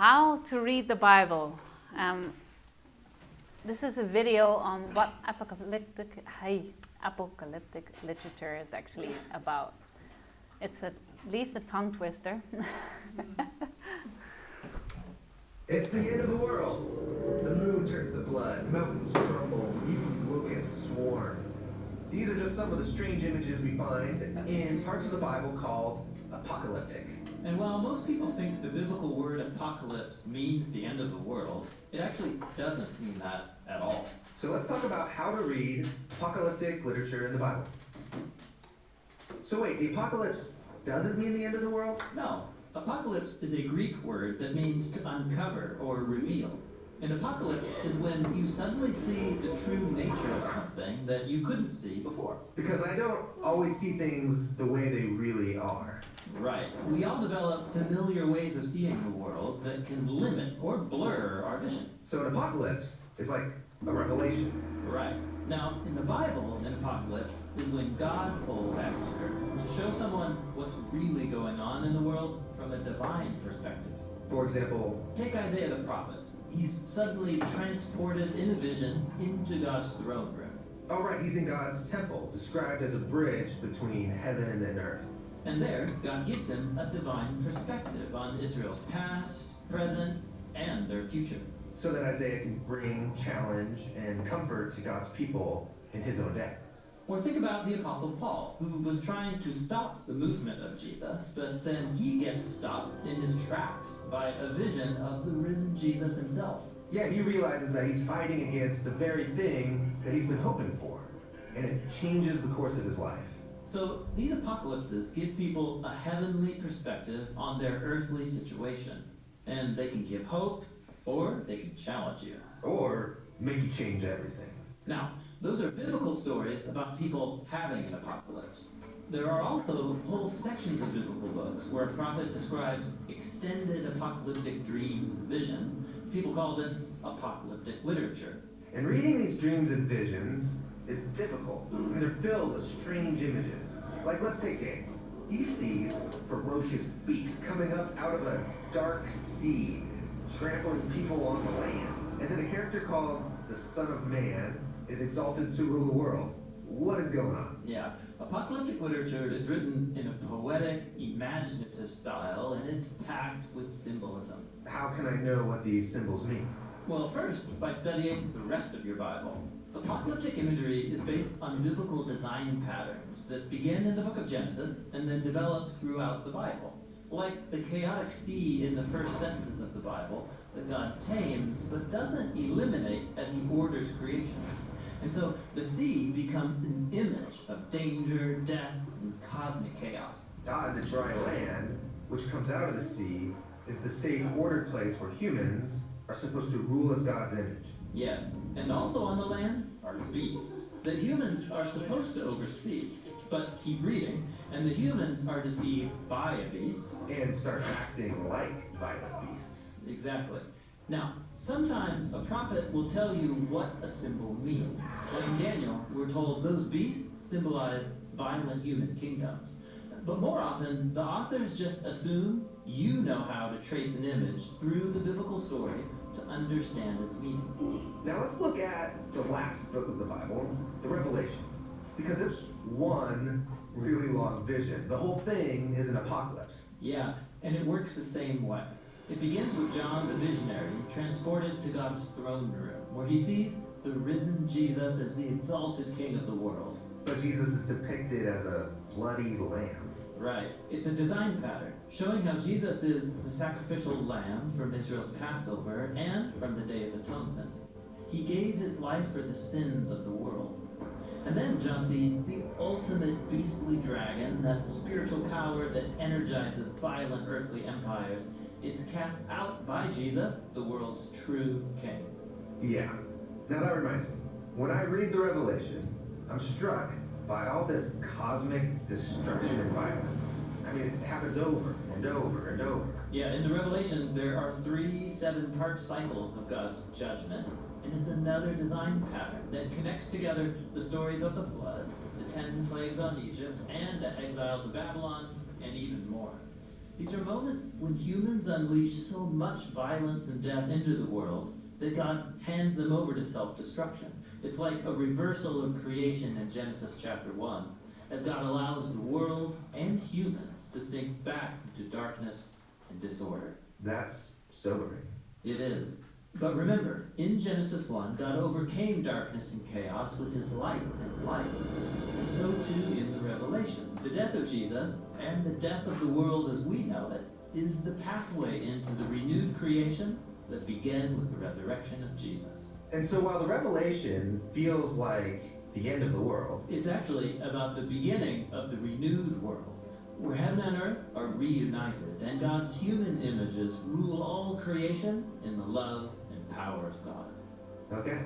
how to read the Bible. This is a video on what apocalyptic literature is actually about. It's at least a tongue twister. It's the end of the world. The moon turns to blood, mountains crumble, mutant locusts swarm. These are just some of the strange images we find in parts of the Bible called apocalyptic. And while most people think the biblical word apocalypse means the end of the world, it actually doesn't mean that at all. So let's talk about how to read apocalyptic literature in the Bible. So wait, the apocalypse doesn't mean the end of the world? No, apocalypse is a Greek word that means to uncover or reveal. An apocalypse is when you suddenly see the true nature of something that you couldn't see before. Because I don't always see things the way they really are. Right. We all develop familiar ways of seeing the world that can limit or blur our vision. So an apocalypse is like a revelation. Right. Now, in the Bible, an apocalypse is when God pulls back the curtain to show someone what's really going on in the world from a divine perspective. For example, take Isaiah the prophet. He's suddenly transported in a vision into God's throne room. Oh right, he's in God's temple, described as a bridge between heaven and earth. And there, God gives him a divine perspective on Israel's past, present, and their future. So that Isaiah can bring challenge and comfort to God's people in his own day. Or think about the Apostle Paul, who was trying to stop the movement of Jesus, but then he gets stopped in his tracks by a vision of the risen Jesus himself. Yeah, he realizes that he's fighting against the very thing that he's been hoping for, and it changes the course of his life. So these apocalypses give people a heavenly perspective on their earthly situation, and they can give hope, or they can challenge you. Or make you change everything. Now, those are biblical stories about people having an apocalypse. There are also whole sections of biblical books where a prophet describes extended apocalyptic dreams and visions. People call this apocalyptic literature. And reading these dreams and visions is difficult. I mean, they're filled with strange images. Like, let's take Daniel. He sees ferocious beasts coming up out of a dark sea, trampling people on the land. And then a character called the Son of Man is exalted to rule the world. What is going on? Yeah, apocalyptic literature is written in a poetic, imaginative style, and it's packed with symbolism. How can I know what these symbols mean? Well, first, by studying the rest of your Bible. Apocalyptic imagery is based on biblical design patterns that begin in the book of Genesis and then develop throughout the Bible. Like the chaotic sea in the first sentences of the Bible that God tames but doesn't eliminate as he orders creation. And so the sea becomes an image of danger, death, and cosmic chaos. God, the dry land, which comes out of the sea, is the safe, ordered place where humans are supposed to rule as God's image. Yes, and also on the land are beasts that humans are supposed to oversee. But keep reading, and the humans are deceived by a beast. And start acting like violent beasts. Exactly. Now, sometimes a prophet will tell you what a symbol means. Like in Daniel, we're told those beasts symbolize violent human kingdoms. But more often, the authors just assume you know how to trace an image through the biblical story to understand its meaning. Now let's look at the last book of the Bible, the Revelation. Because it's one really long vision. The whole thing is an apocalypse. Yeah, and it works the same way. It begins with John the visionary, transported to God's throne room, where he sees the risen Jesus as the exalted king of the world. But Jesus is depicted as a bloody lamb. Right. It's a design pattern, showing how Jesus is the sacrificial lamb from Israel's Passover and from the Day of Atonement. He gave his life for the sins of the world. And then John sees the ultimate beastly dragon, that spiritual power that energizes violent earthly empires. It's cast out by Jesus, the world's true king. Yeah. Now that reminds me. When I read the Revelation, I'm struck by all this cosmic destruction and violence. I mean, it happens over and over and over. Yeah, in the Revelation, there are 3 7-part cycles of God's judgment. And it's another design pattern that connects together the stories of the flood, the 10 plagues on Egypt, and the exile to Babylon, and even more. These are moments when humans unleash so much violence and death into the world that God hands them over to self-destruction. It's like a reversal of creation in Genesis chapter 1, as God allows the world and humans to sink back into darkness and disorder. That's sobering. It is. But remember, in Genesis 1, God overcame darkness and chaos with his light and life. And so too in the Revelation. The death of Jesus and the death of the world as we know it is the pathway into the renewed creation that began with the resurrection of Jesus. And so while the Revelation feels like the end of the world, It's actually about the beginning of the renewed world, where heaven and earth are reunited, and God's human images rule all creation in the love and power of God. okay,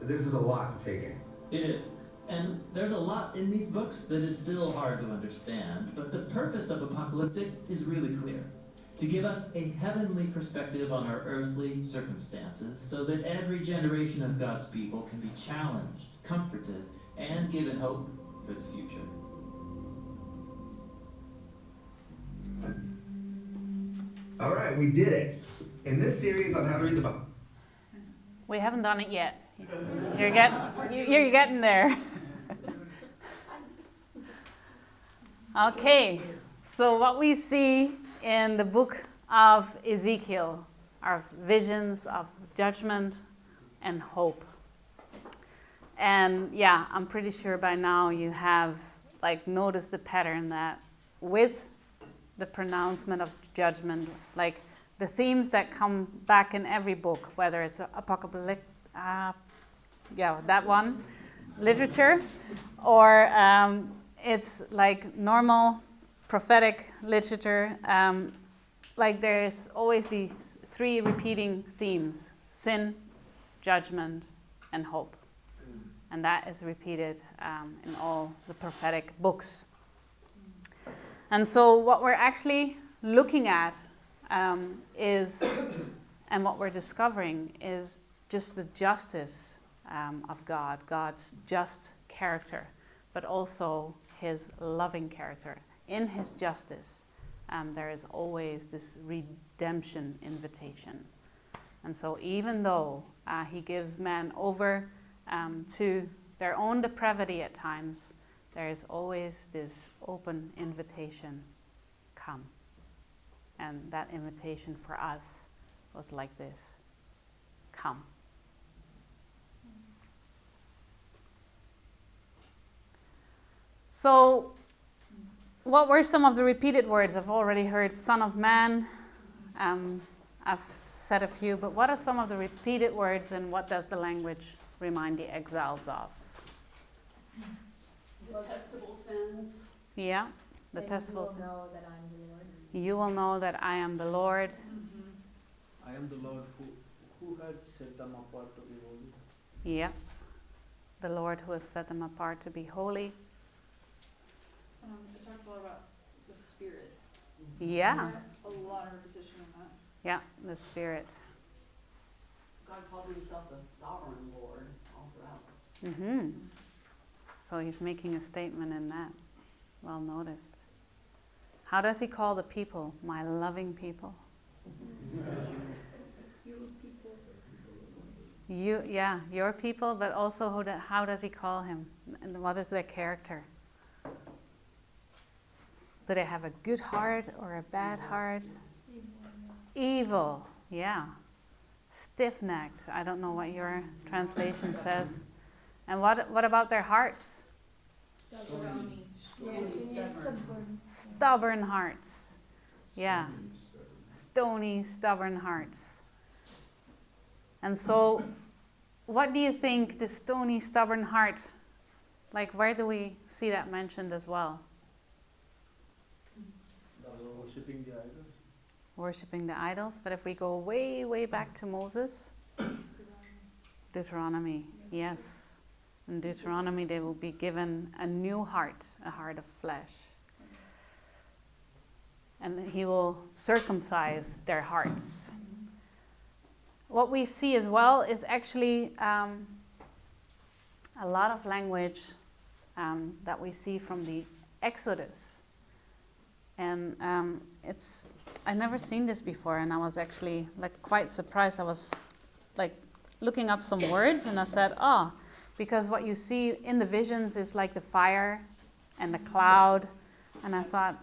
this is a lot to take in. It is. And there's a lot in these books that is still hard to understand, but the purpose of Apocalyptic is really clear. To give us a heavenly perspective on our earthly circumstances so that every generation of God's people can be challenged, comforted, and given hope for the future. All right, we did it. In this series on how to read the Bible. We haven't done it yet. You're getting there. Okay, so what we see in the book of Ezekiel are visions of judgment and hope. And yeah, I'm pretty sure by now you have noticed the pattern that with the pronouncement of judgment, like the themes that come back in every book, whether it's apocalyptic, that one, literature, or it's like normal prophetic literature, there's always these three repeating themes: sin, judgment, and hope. And that is repeated in all the prophetic books. And so what we're actually looking at is, and what we're discovering is just the justice of God, God's just character, but also his loving character. In his justice, there is always this redemption invitation. And so even though he gives men over to their own depravity at times, there is always this open invitation, come. And that invitation for us was like this, come. So, what were some of the repeated words? I've already heard Son of Man. I've said a few, but what are some of the repeated words, and what does the language remind the exiles of? Detestable sins. Yeah, detestable sins. You will know that I'm the Lord. You will know that I am the Lord. I am the Lord who had set them apart to be holy. Yeah, the Lord who has set them apart to be holy. It talks a lot about the Spirit. Yeah, A lot of repetition on that. yeah, the Spirit. God called himself the sovereign Lord all throughout. Mm-hmm. So he's making a statement in that. Well noticed. How does he call the people? My loving people. Your people. You, yeah, your people, but also how does he call him? And what is their character? Do they have a good heart or a bad heart? Evil, yeah. Stiff-necked. I don't know what your translation says. And what about their hearts? Stubborn hearts. Yeah. Stony, stubborn hearts. And so, what do you think the stony, stubborn heart, where do we see that mentioned as well? Worshipping the idols. Worshipping the idols. But if we go way, way back to Moses, Deuteronomy, yes. In Deuteronomy, they will be given a new heart, a heart of flesh. And he will circumcise their hearts. What we see as well is actually a lot of language that we see from the Exodus. And I never seen this before, and I was actually like quite surprised. I was like looking up some words, and I said, because what you see in the visions is like the fire and the cloud. And I thought,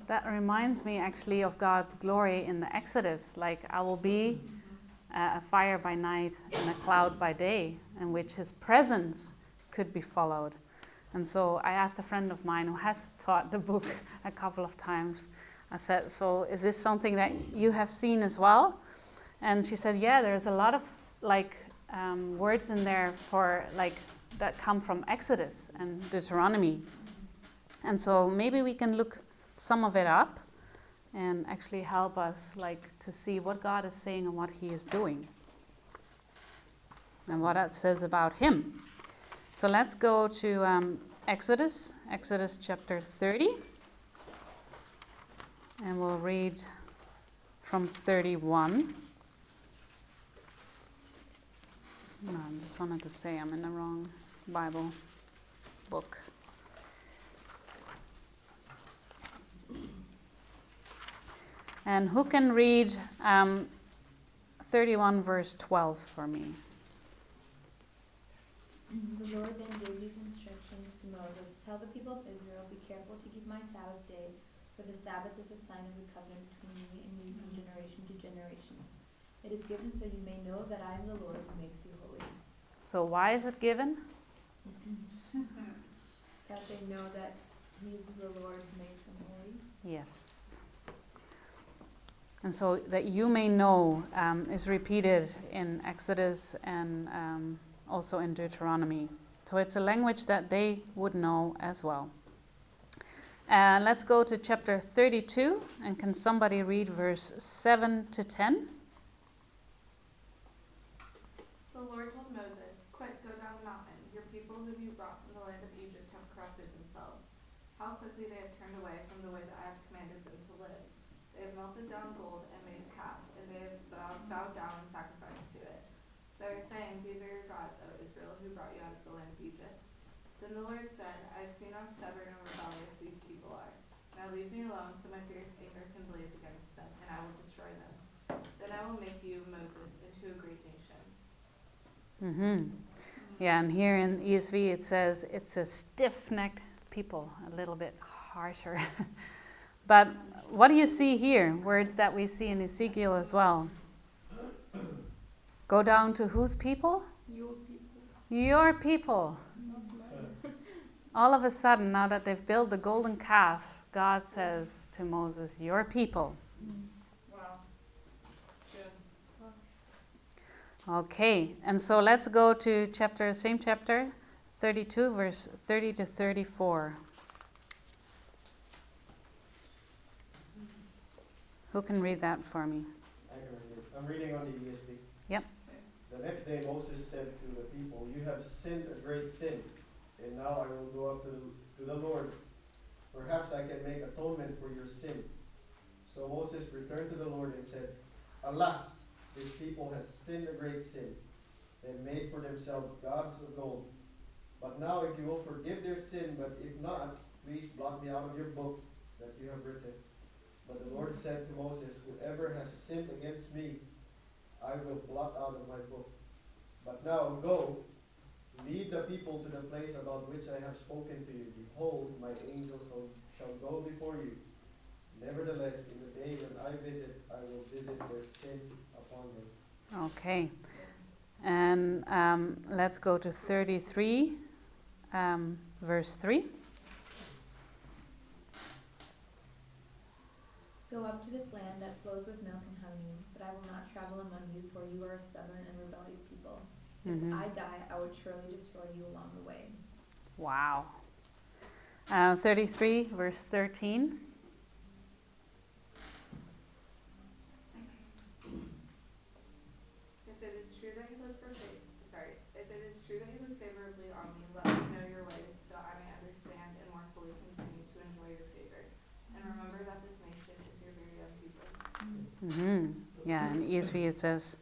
that reminds me actually of God's glory in the Exodus. Like, I will be a fire by night and a cloud by day, in which his presence could be followed. And so I asked a friend of mine who has taught the book a couple of times. I said, so is this something that you have seen as well? And she said, yeah, there's a lot of like words in there for like that come from Exodus and Deuteronomy. And so maybe we can look some of it up and actually help us like to see what God is saying and what he is doing and what that says about him. So let's go to Exodus chapter 30, and we'll read from 31. No, I just wanted to say I'm in the wrong Bible book. And who can read 31 verse 12 for me? The Lord then gave these instructions to Moses. Tell the people of Israel, be careful to keep my Sabbath day, for the Sabbath is a sign of the covenant between me and you from generation to generation. It is given so you may know that I am the Lord who makes you holy. So why is it given? That they know that he is the Lord who makes them holy. Yes. And so that you may know is repeated in Exodus and also in Deuteronomy. So it's a language that they would know as well. Let's go to chapter 32, and can somebody read verse 7 to 10? The Lord told Moses, "Quick, go down the mountain. Your people whom you brought from the land of Egypt have corrupted themselves. How quickly they have turned away from the way that I have commanded them to live. They have melted down gold and made a calf, and they have bowed down and sacrificed to it. They are saying, 'These are your gods, O Israel, who brought you out of the land of Egypt.' Then the Lord said, 'I have seen how stubborn and rebellious these people are. Now leave me alone so my fierce anger can blaze against them, and I will destroy them. Then I will make you, Moses, into a great nation.'" Yeah, and here in ESV it says it's a stiff-necked people, a little bit harsher. But what do you see here? Words that we see in Ezekiel as well. Go down to whose people? Your people. Your people. Not mine. All of a sudden, now that they've built the golden calf, God says to Moses, your people. Wow. That's good. Okay, and so let's go to same chapter, 32, verse 30 to 34. Who can read that for me? I can read it. I'm reading on the ESV. Yep. The next day Moses said to the people, "You have sinned a great sin, and now I will go up to the Lord. Perhaps I can make atonement for your sin." So Moses returned to the Lord and said, "Alas, this people has sinned a great sin, and made for themselves gods of gold. But now if you will forgive their sin, but if not, please blot me out of your book that you have written." But the Lord said to Moses, "Whoever has sinned against me, I will blot out of my book. But now go, lead the people to the place about which I have spoken to you. Behold, my angels shall go before you. Nevertheless, in the day when I visit, I will visit their sin upon them." Okay. And let's go to 33, verse 3. Go up to this land that flows with milk and honey, but I will not travel among you, for you are a stubborn and rebellious people. If I die, I would surely destroy you along the way. Wow. 33, verse 13. If it is true that you look favorably on me, let me know your ways, so I may understand and more fully continue to enjoy your favor. And remember that this nation is your very own people. Yeah, in ESV it says,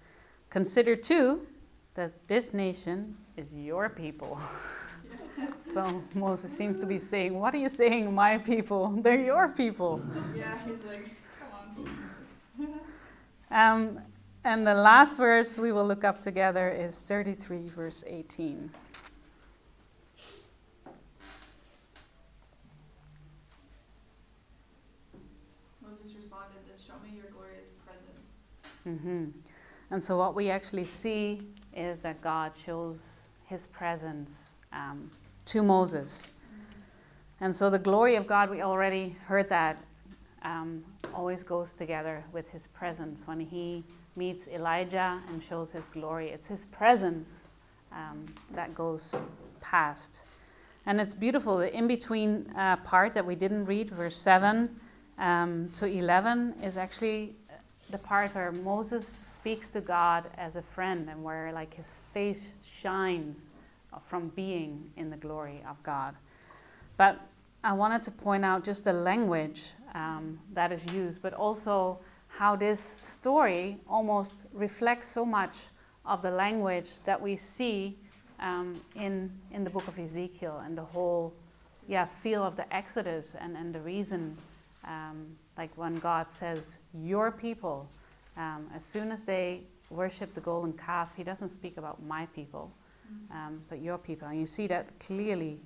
"Consider too that this nation is your people." So Moses seems to be saying, what are you saying, my people? They're your people. Yeah, he's like, come on. And the last verse we will look up together is 33, verse 18. Moses responded, then show me your glorious presence. And so what we actually see is that God shows his presence to Moses. And so the glory of God, we already heard that, always goes together with his presence. When he meets Elijah and shows his glory, it's his presence that goes past. And it's beautiful. The in-between part that we didn't read, verse 7 to 11, is actually the part where Moses speaks to God as a friend, and where like his face shines from being in the glory of God. But I wanted to point out just the language that is used, but also how this story almost reflects so much of the language that we see in the book of Ezekiel, and the whole feel of the Exodus, and the reason, like when God says, your people, as soon as they worship the golden calf, he doesn't speak about my people, but your people. And you see that clearly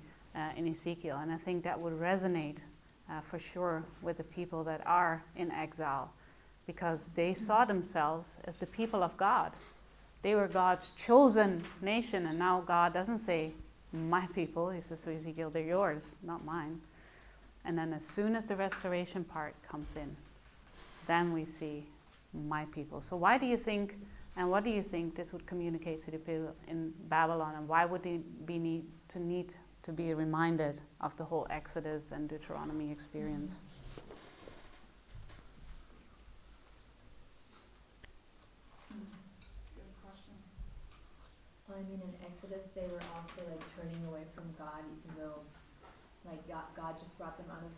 in Ezekiel, and I think that would resonate for sure with the people that are in exile, because they saw themselves as the people of God. They were God's chosen nation, and now God doesn't say, my people. He says to Ezekiel, they're yours, not mine. And then as soon as the restoration part comes in, then we see my people. So why do you think, and what do you think this would communicate to the people in Babylon, and why would they need to be reminded of the whole Exodus and Deuteronomy experience? That's a good question. Well, I mean, in Exodus, they were also like turning away from God, even though, like God just brought them out of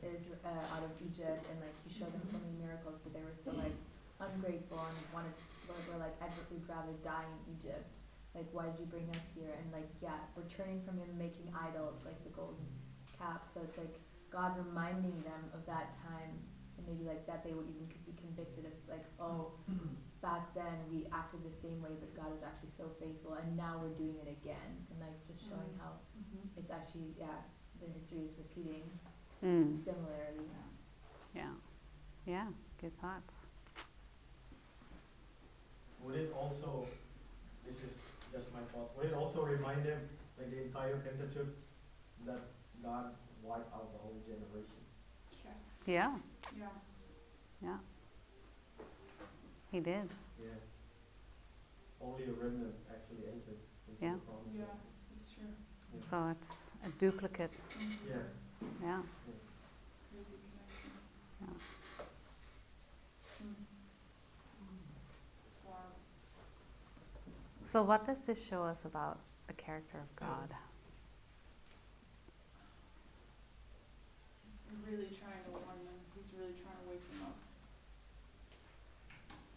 Egypt, and like He showed them so many miracles, but they were still like ungrateful and were like, we'd rather die in Egypt. Like, why did you bring us here? And like, we're turning from Him, making idols like the golden calf. So it's like God reminding them of that time, and maybe like that they would even could be convicted of like, oh, back then we acted the same way, but God is actually so faithful, and now we're doing it again, and like just showing how it's actually the history is repeating similarly. Yeah, good thoughts. Would it also, this is just my thoughts, would it also remind them, like the entire Pentateuch, that God wiped out the whole generation? Yeah, Yeah. He did. Yeah. Only a remnant actually entered into the promised Yeah, land. that's true. Yeah. So it's a duplicate. Yeah. Yeah. Crazy connection. Yeah. It's wild. So what does this show us about the character of God? He's really trying to warn them. He's really trying to wake them up.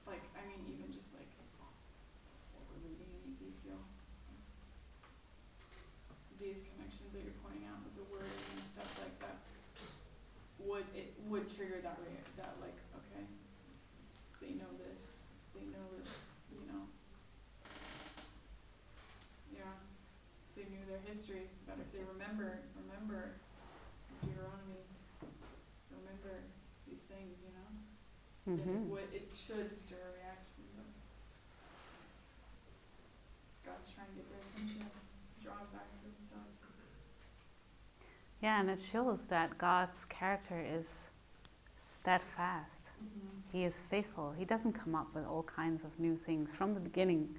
Like, I mean, even just like what we're reading in Ezekiel. These connections that you're pointing out with the wording and stuff like that would trigger that like, okay, they know this, you know. Yeah, they knew their history, but if they remember Deuteronomy, remember these things, you know, then it should stir a reaction. But God's trying to get their attention, draw them back to Himself. Yeah, and it shows that God's character is steadfast. He is faithful. He doesn't come up with all kinds of new things. From the beginning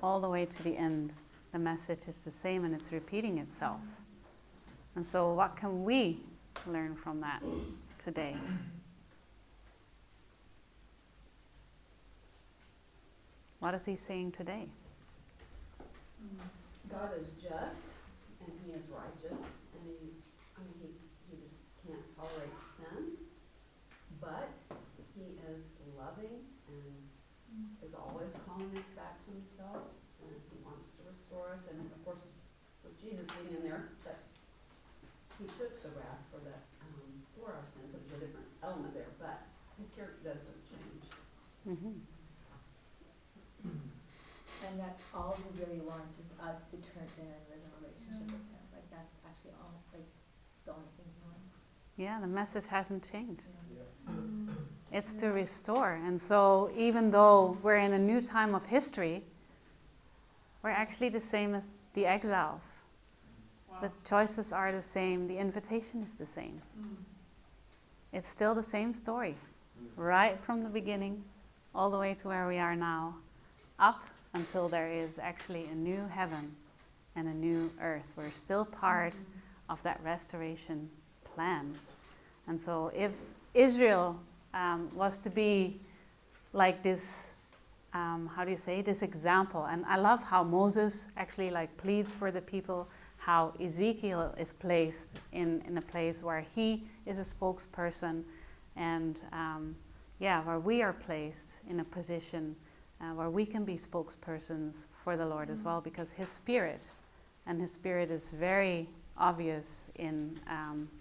all the way to the end, the message is the same, and it's repeating itself. And so what can we learn from that today? What is He saying today? God is just, and He is righteous, and He just can't tolerate sin, but He is loving and is always calling us back to Himself, and He wants to restore us, and of course, with Jesus being in there, that he took the wrath for our sins, so there's a different element there, but his character doesn't change. Mhm. And that all he really wants is us to turn to him and live in a relationship with him. Like that's actually all, like the only thing he wants. Yeah, the message hasn't changed. Yeah. It's to restore. And so even though we're in a new time of history, we're actually the same as the exiles. Wow. The choices are the same. The invitation is the same. It's still the same story, right from the beginning, all the way to where we are now, up until there is actually a new heaven and a new earth. We're still part of that restoration plan. And so if Israel was to be like this, this example, and I love how Moses actually like pleads for the people, how Ezekiel is placed in a place where he is a spokesperson, and where we are placed in a position where we can be spokespersons for the Lord as well, because His Spirit is very obvious in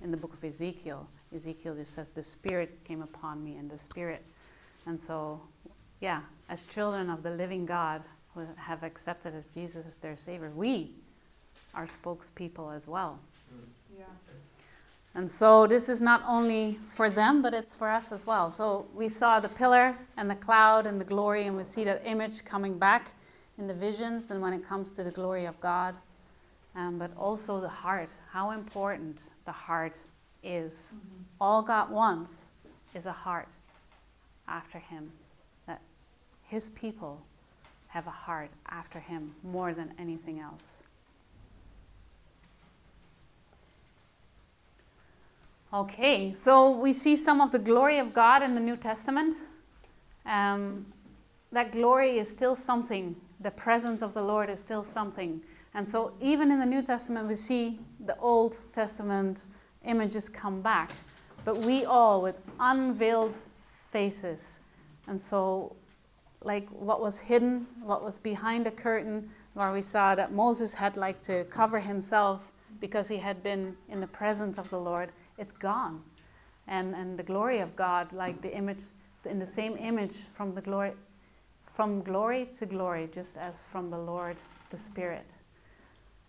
the book of Ezekiel. Ezekiel just says, the Spirit came upon me, and the Spirit. And so, as children of the living God who have accepted as Jesus as their Savior, we are spokespeople as well. Yeah. And so this is not only for them, but it's for us as well. So we saw the pillar and the cloud and the glory, and we see that image coming back in the visions and when it comes to the glory of God. But also the heart, how important the heart is. All God wants is a heart after Him. That His people have a heart after Him more than anything else. Okay, so we see some of the glory of God in the New Testament. That glory is still something. The presence of the Lord is still something. And so even in the New Testament, we see the Old Testament images come back. But we all, with unveiled faces. And so, like what was hidden, what was behind the curtain, where we saw that Moses had like to cover himself because he had been in the presence of the Lord, it's gone. And the glory of God, like the image, in the same image from glory to glory, just as from the Lord, the Spirit.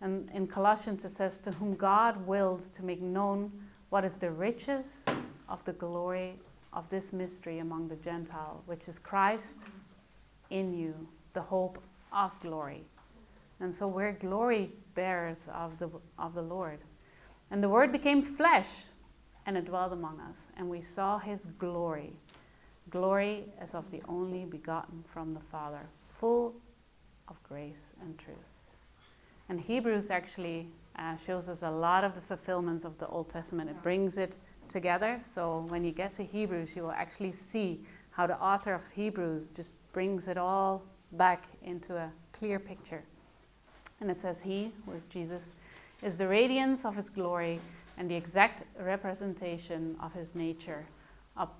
And in Colossians it says, to whom God willed to make known what is the riches of the glory of this mystery among the Gentiles, which is Christ in you, the hope of glory. And so we're glory bearers of the Lord. And the Word became flesh, and it dwelled among us. And we saw His glory, glory as of the only begotten from the Father, full of grace and truth. And Hebrews actually shows us a lot of the fulfillments of the Old Testament. It brings it together. So when you get to Hebrews, you will actually see how the author of Hebrews just brings it all back into a clear picture. And it says, He, who is Jesus, is the radiance of His glory and the exact representation of His nature,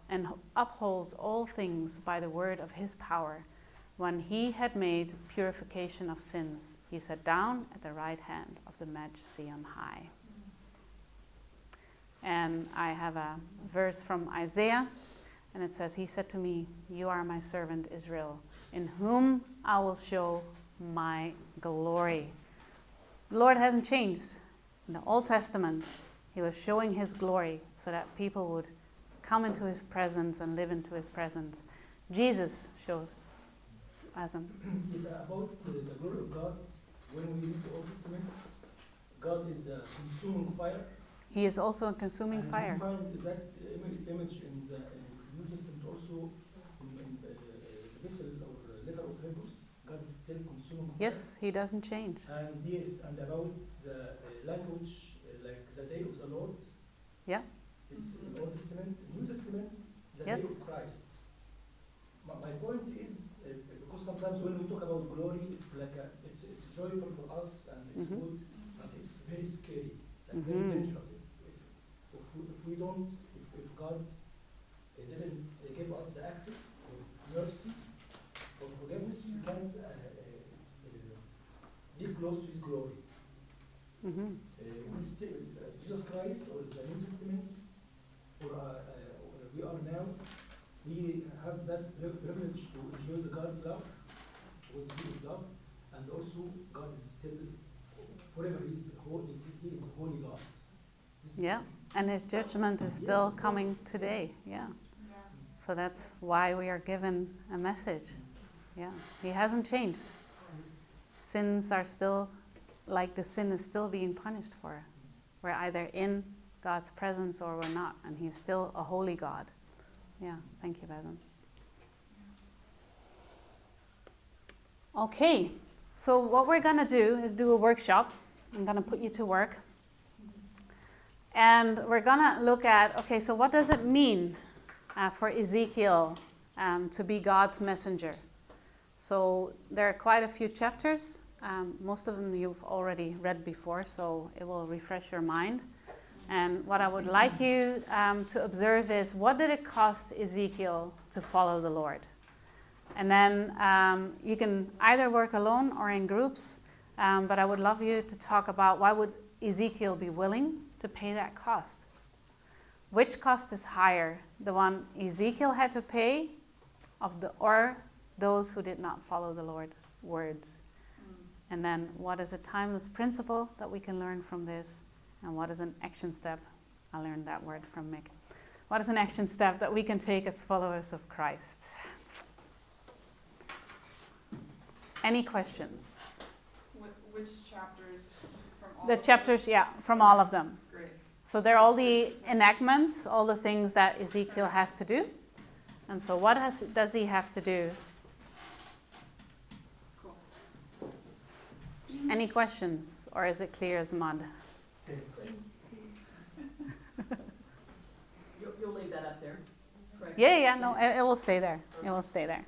and upholds all things by the word of His power. When He had made purification of sins, He sat down at the right hand of the Majesty on high. And I have a verse from Isaiah, and it says, He said to me, You are my servant Israel, in whom I will show my glory. The Lord hasn't changed. In the Old Testament, He was showing His glory so that people would come into His presence and live into His presence. Jesus shows Is about the glory of God. When we read the Old Testament, God is a consuming fire. He is also a consuming fire. We find that image in the New Testament also in the epistle or letter of Hebrews. God is still consuming fire. Yes, He doesn't change. And yes, and about the language, like the day of the Lord. Yeah. It's in the Old Testament. New Testament, the Yes. day of Christ. My point is, because sometimes when we talk about glory, it's like it's joyful for us and it's good, but it's very scary, like very dangerous. If God didn't give us the access or mercy or forgiveness, we can't be close to His glory. Jesus Christ or the New Testament, or we are now, we have that privilege to enjoy the God's love, was His love, and also God is still forever. He is holy God. Yeah, and His judgment is still coming today. Yeah. So that's why we are given a message. Yeah, He hasn't changed. Sins are still, like the sin is still being punished for. We're either in God's presence or we're not, and He's still a holy God. Yeah, thank you, Bevan. Okay, so what we're going to do is do a workshop. I'm going to put you to work. And we're going to look at, okay, so what does it mean for Ezekiel to be God's messenger? So there are quite a few chapters. Most of them you've already read before, so it will refresh your mind. And what I would like you to observe is, what did it cost Ezekiel to follow the Lord? And then you can either work alone or in groups, but I would love you to talk about, why would Ezekiel be willing to pay that cost? Which cost is higher, the one Ezekiel had to pay or those who did not follow the Lord's words? And then what is a timeless principle that we can learn from this? And what is an action step? I learned that word from Mick. What is an action step that we can take as followers of Christ? Any questions? Which chapters? Just from all The of chapters, those? yeah, from all of them. Great. So they're all the enactments, all the things that Ezekiel has to do. And so what does he have to do? Cool. Any questions? Or is it clear as mud? You'll leave that up there, correct? Yeah, no, it will stay there. It will stay there.